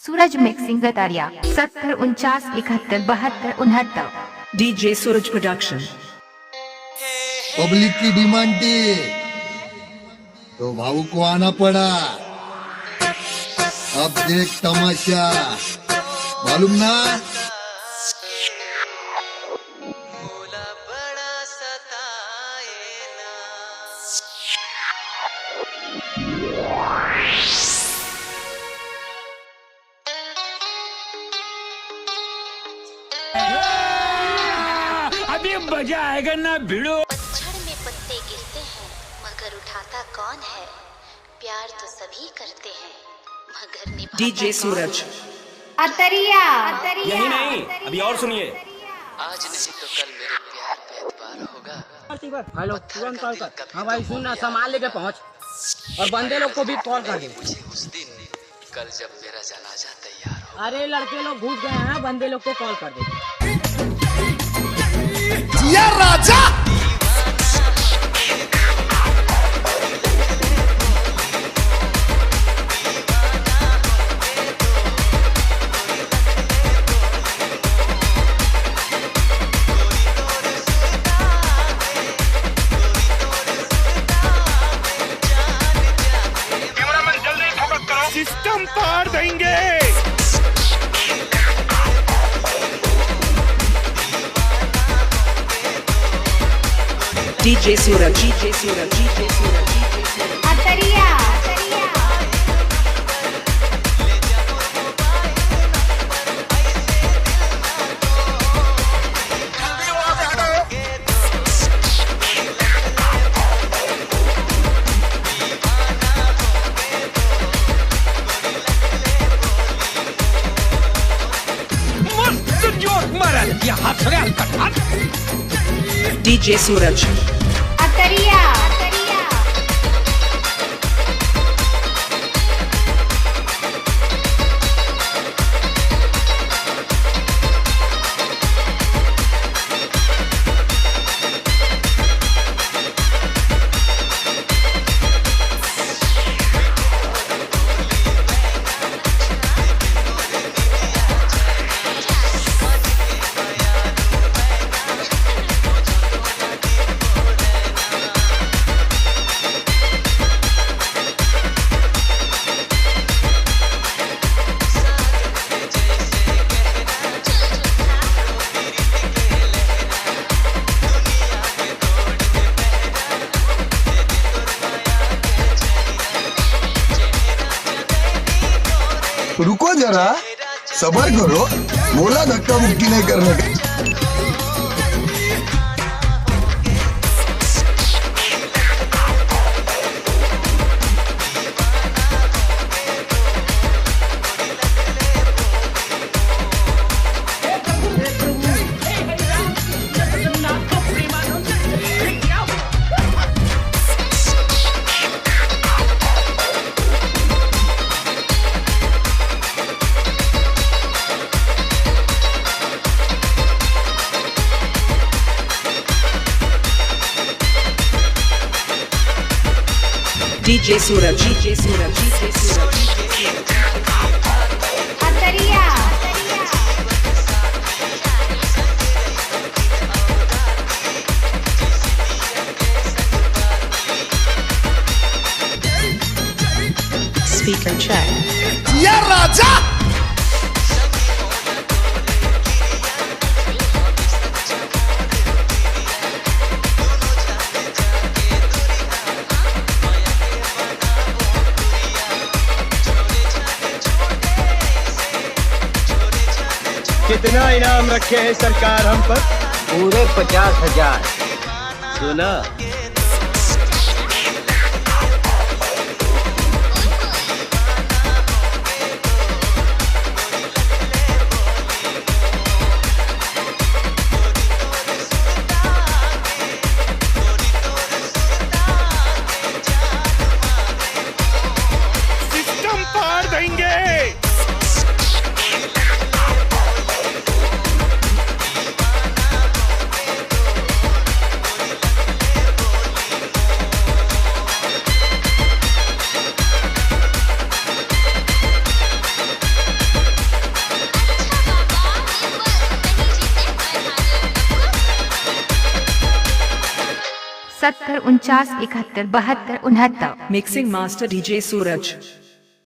सूरज mixing गतारिया 70 49 71 72 69। DJ सूरज production. Public की demand थी तो भाऊ को आना पड़ा। अब देख तमाशा, मालूम ना। अभी मजा आएगा ना भिड़ो। पतझड़ में पत्ते गिरते हैं मगर उठाता कौन है। प्यार तो सभी करते हैं मगर निभाता डीजे सूरज। अतरिया यही नहीं, अभी और सुनिए। आज नहीं तो कल मेरे प्यार पे एतबार होगा। हेलो तुरंत कॉल कर। हाँ भाई सुन ना, सामान लेके पहुँच और बंदे लोग को भी कॉल कर दे। मुझे उस दिन कल जब मेरा जनाजा तैयार हो। अरे लड़के लोग घुस गए हैं, बंदे लोग को कॉल कर दे। जिया राजा। सिस्टम पार देंगे। डीजे सूरज। डीजे सूरज। डीजे सूरज। अतरिया मस्त जोक मारा या हाथ रे हल्का। डीजे सूरज। अतरिया रुको जरा, सबर करो। बोला धक्का मुक्की नहीं करने का। डीजे सूरज। डीजे सूरज। डीजे सूरज। अतरिया स्पीकर चेक। जिया राजा। कितना इनाम रखे हैं सरकार हम पर? पूरे 50,000। सुना? सिस्टम पार देंगे। 70 49 71 72 69। Mixing Master DJ Suraj.